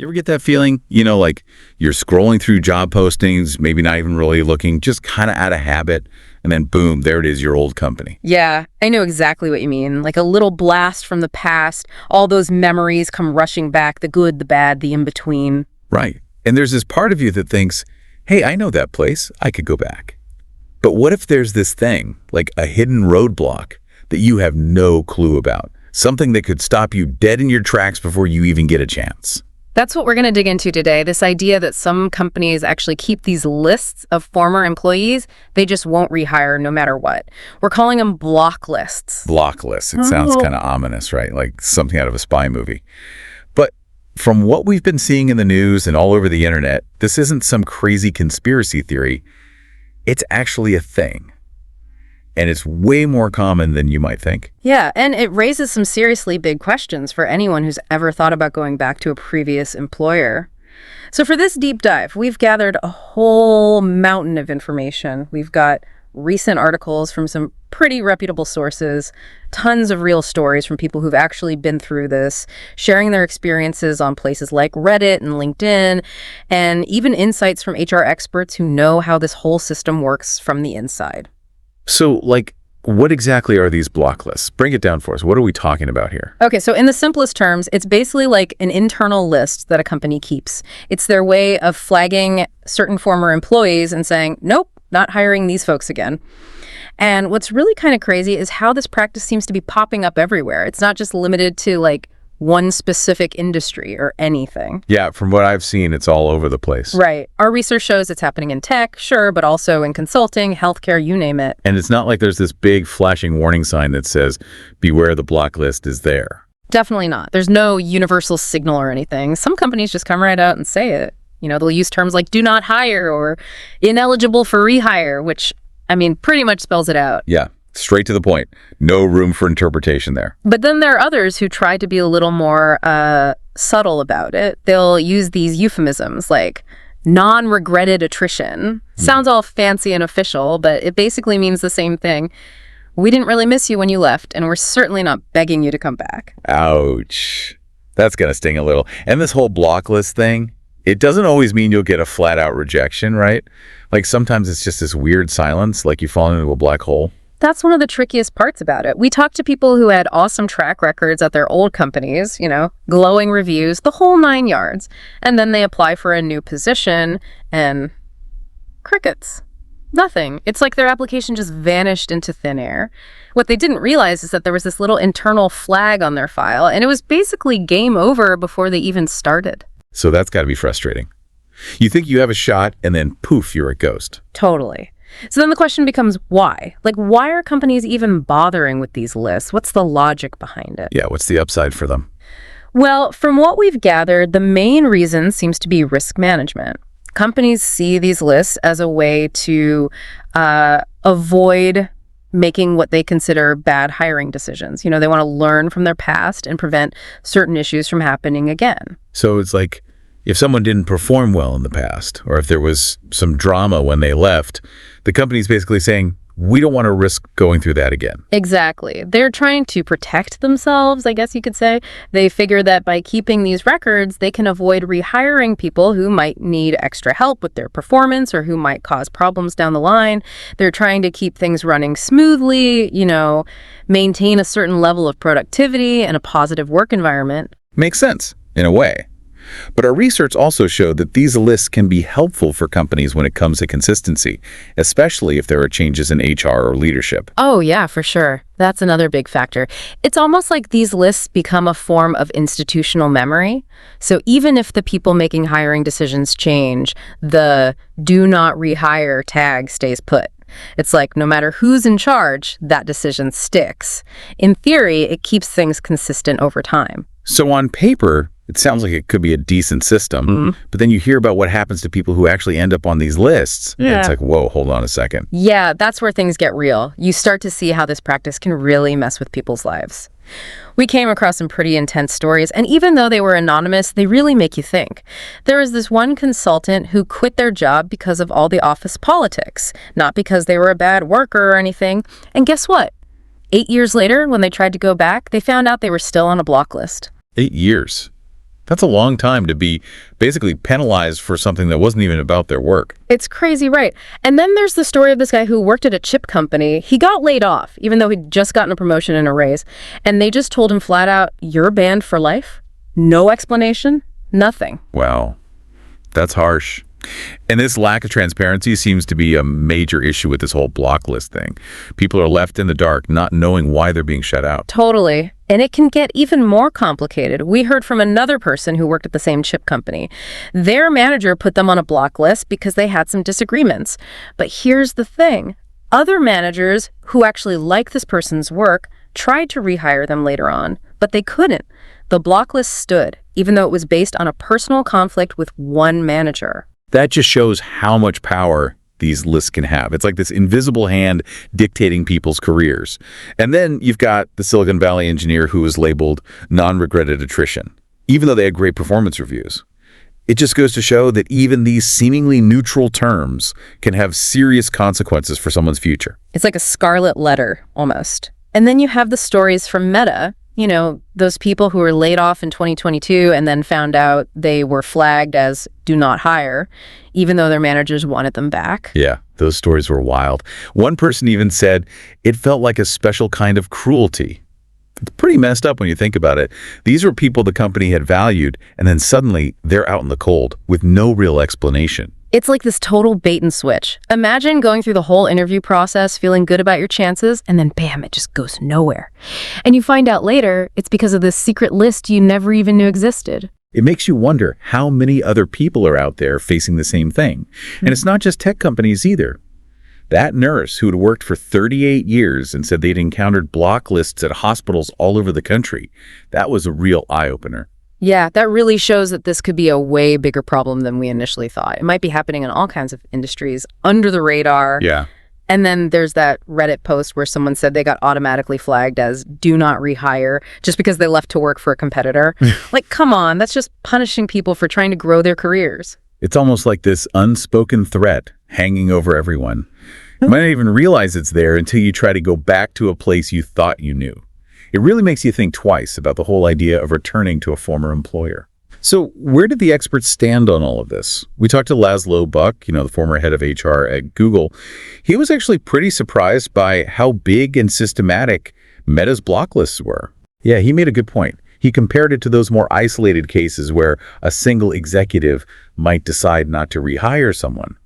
You ever get that feeling? Like you're scrolling through job postings, maybe not even really looking, just kind of out of habit, and then boom, there it is, your old company. Yeah, I know exactly what you mean. Like a little blast from the past, all those memories come rushing back, the good, the bad, the in-between. Right. And there's this part of you that thinks, hey, I know that place. I could go back. But what if there's this thing, like a hidden roadblock that you have no clue about? Something that could stop you dead in your tracks before you even get a chance. That's what we're going to dig into today, this idea that some companies actually keep these lists of former employees. They just won't rehire no matter what. We're calling them block lists. Block lists. It sounds kind of ominous, right? Like something out of a spy movie. But from what we've been seeing in the news and all over the internet, this isn't some crazy conspiracy theory. It's actually a thing. And it's way more common than you might think. Yeah, and it raises some seriously big questions for anyone who's ever thought about going back to a previous employer. So for this deep dive, we've gathered a whole mountain of information. We've got recent articles from some pretty reputable sources, tons of real stories from people who've actually been through this, sharing their experiences on places like Reddit and LinkedIn, and even insights from HR experts who know how this whole system works from the inside. So, what exactly are these block lists? Bring it down for us. What are we talking about here? Okay, so in the simplest terms, it's basically like an internal list that a company keeps. It's their way of flagging certain former employees and saying, nope, not hiring these folks again. And what's really kind of crazy is how this practice seems to be popping up everywhere. It's not just limited to one specific industry or anything. Yeah, from what I've seen, it's all over the place. Right. Our research shows it's happening in tech, sure, but also in consulting, healthcare, you name it. And it's not like there's this big flashing warning sign that says, beware, the block list is there. Definitely not. There's no universal signal or anything. Some companies just come right out and say it. They'll use terms like do not hire or ineligible for rehire, which, pretty much spells it out. Yeah. Straight to the point. No room for interpretation there. But then there are others who try to be a little more subtle about it. They'll use these euphemisms like non-regretted attrition. Sounds all fancy and official, but it basically means the same thing. We didn't really miss you when you left, and we're certainly not begging you to come back. Ouch. That's going to sting a little. And this whole block list thing, it doesn't always mean you'll get a flat-out rejection, right? Like sometimes it's just this weird silence, like you fall into a black hole. That's one of the trickiest parts about it. We talked to people who had awesome track records at their old companies, glowing reviews, the whole 9 yards. And then they apply for a new position and crickets. Nothing. It's like their application just vanished into thin air. What they didn't realize is that there was this little internal flag on their file, and it was basically game over before they even started. So that's got to be frustrating. You think you have a shot, and then poof, you're a ghost. Totally. So then the question becomes why? Why are companies even bothering with these lists? What's the logic behind it? Yeah, what's the upside for them? Well, from what we've gathered, the main reason seems to be risk management. Companies see these lists as a way to avoid making what they consider bad hiring decisions. They want to learn from their past and prevent certain issues from happening again. So it's like if someone didn't perform well in the past, or if there was some drama when they left, the company's basically saying, we don't want to risk going through that again. Exactly. They're trying to protect themselves, I guess you could say. They figure that by keeping these records, they can avoid rehiring people who might need extra help with their performance or who might cause problems down the line. They're trying to keep things running smoothly, maintain a certain level of productivity and a positive work environment. Makes sense, in a way. But our research also showed that these lists can be helpful for companies when it comes to consistency, especially if there are changes in HR or leadership. Oh, yeah, for sure. That's another big factor. It's almost like these lists become a form of institutional memory. So even if the people making hiring decisions change, the do not rehire tag stays put. It's like no matter who's in charge, that decision sticks. In theory, it keeps things consistent over time. So on paper, it sounds like it could be a decent system, but then you hear about what happens to people who actually end up on these lists, and it's like, whoa, hold on a second. Yeah, that's where things get real. You start to see how this practice can really mess with people's lives. We came across some pretty intense stories, and even though they were anonymous, they really make you think. There was this one consultant who quit their job because of all the office politics, not because they were a bad worker or anything. And guess what? 8 years later, when they tried to go back, they found out they were still on a block list. 8 years. That's a long time to be basically penalized for something that wasn't even about their work. It's crazy, right? And then there's the story of this guy who worked at a chip company. He got laid off, even though he'd just gotten a promotion and a raise. And they just told him flat out, you're banned for life. No explanation, nothing. Wow, that's harsh. And this lack of transparency seems to be a major issue with this whole block list thing. People are left in the dark, not knowing why they're being shut out. Totally. And it can get even more complicated. We heard from another person who worked at the same chip company. Their manager put them on a block list because they had some disagreements. But here's the thing. Other managers who actually like this person's work tried to rehire them later on, but they couldn't. The block list stood, even though it was based on a personal conflict with one manager. That just shows how much power these lists can have. It's like this invisible hand dictating people's careers. And then you've got the Silicon Valley engineer who was labeled non-regretted attrition, even though they had great performance reviews. It just goes to show that even these seemingly neutral terms can have serious consequences for someone's future. It's like a scarlet letter, almost. And then you have the stories from Meta. You know, those people who were laid off in 2022 and then found out they were flagged as do not hire, even though their managers wanted them back. Yeah, those stories were wild. One person even said it felt like a special kind of cruelty. It's pretty messed up when you think about it. These were people the company had valued, and then suddenly they're out in the cold with no real explanation. It's like this total bait and switch. Imagine going through the whole interview process, feeling good about your chances, and then bam, it just goes nowhere. And you find out later it's because of this secret list you never even knew existed. It makes you wonder how many other people are out there facing the same thing. And it's not just tech companies either. That nurse who'd worked for 38 years and said they'd encountered block lists at hospitals all over the country, that was a real eye-opener. Yeah, that really shows that this could be a way bigger problem than we initially thought. It might be happening in all kinds of industries, under the radar. Yeah. And then there's that Reddit post where someone said they got automatically flagged as do not rehire just because they left to work for a competitor. Like, come on, that's just punishing people for trying to grow their careers. It's almost like this unspoken threat hanging over everyone. You might not even realize it's there until you try to go back to a place you thought you knew. It really makes you think twice about the whole idea of returning to a former employer. So where did the experts stand on all of this? We talked to Laszlo Buck, the former head of HR at Google. He was actually pretty surprised by how big and systematic Meta's block lists were. Yeah, he made a good point. He compared it to those more isolated cases where a single executive might decide not to rehire someone.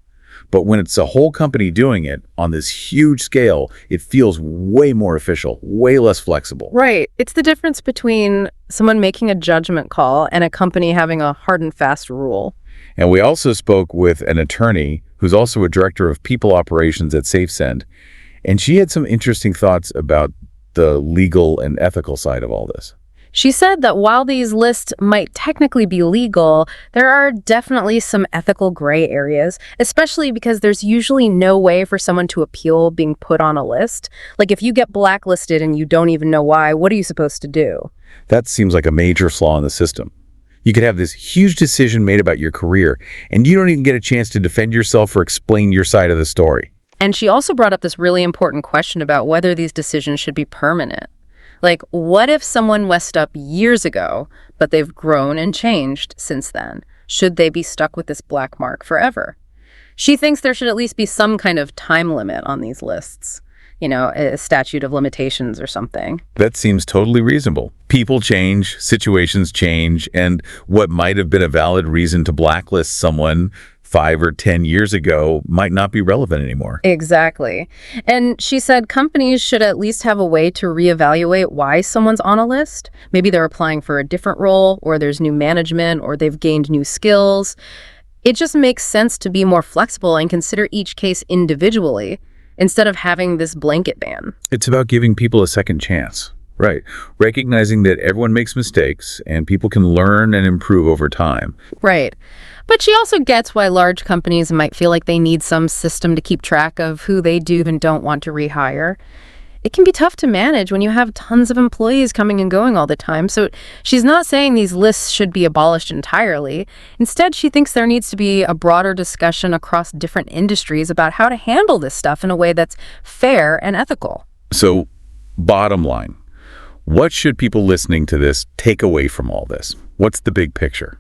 But when it's a whole company doing it on this huge scale, it feels way more official, way less flexible. Right. It's the difference between someone making a judgment call and a company having a hard and fast rule. And we also spoke with an attorney who's also a director of people operations at SafeSend. And she had some interesting thoughts about the legal and ethical side of all this. She said that while these lists might technically be legal, there are definitely some ethical gray areas, especially because there's usually no way for someone to appeal being put on a list. Like if you get blacklisted and you don't even know why, what are you supposed to do? That seems like a major flaw in the system. You could have this huge decision made about your career, and you don't even get a chance to defend yourself or explain your side of the story. And she also brought up this really important question about whether these decisions should be permanent. Like, what if someone messed up years ago, but they've grown and changed since then? Should they be stuck with this black mark forever? She thinks there should at least be some kind of time limit on these lists. A statute of limitations or something. That seems totally reasonable. People change, situations change, and what might have been a valid reason to blacklist someone 5 or 10 years ago might not be relevant anymore. Exactly. And she said companies should at least have a way to reevaluate why someone's on a list. Maybe they're applying for a different role, or there's new management, or they've gained new skills. It just makes sense to be more flexible and consider each case individually instead of having this blanket ban. It's about giving people a second chance. Right. Recognizing that everyone makes mistakes and people can learn and improve over time. Right. But she also gets why large companies might feel like they need some system to keep track of who they do and don't want to rehire. It can be tough to manage when you have tons of employees coming and going all the time. So she's not saying these lists should be abolished entirely. Instead, she thinks there needs to be a broader discussion across different industries about how to handle this stuff in a way that's fair and ethical. So, bottom line, what should people listening to this take away from all this? What's the big picture?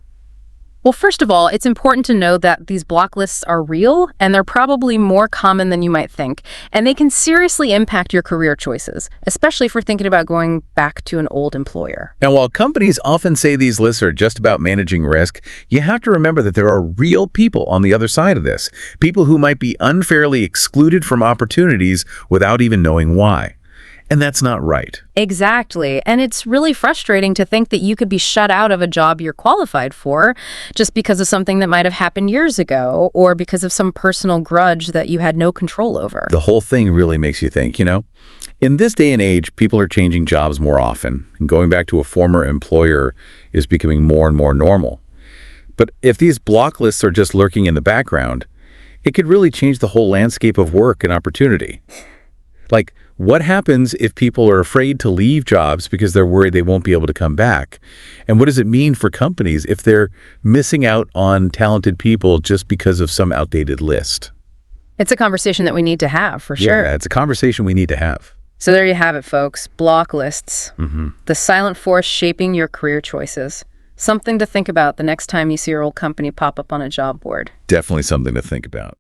Well, first of all, it's important to know that these block lists are real, and they're probably more common than you might think, and they can seriously impact your career choices, especially if we're thinking about going back to an old employer. And while companies often say these lists are just about managing risk, you have to remember that there are real people on the other side of this, people who might be unfairly excluded from opportunities without even knowing why. And that's not right. Exactly. And it's really frustrating to think that you could be shut out of a job you're qualified for just because of something that might have happened years ago or because of some personal grudge that you had no control over. The whole thing really makes you think, in this day and age, people are changing jobs more often, and going back to a former employer is becoming more and more normal. But if these block lists are just lurking in the background, it could really change the whole landscape of work and opportunity. Like, what happens if people are afraid to leave jobs because they're worried they won't be able to come back? And what does it mean for companies if they're missing out on talented people just because of some outdated list? It's a conversation that we need to have, for sure. Yeah, it's a conversation we need to have. So there you have it, folks. Block lists. The silent force shaping your career choices. Something to think about the next time you see your old company pop up on a job board. Definitely something to think about.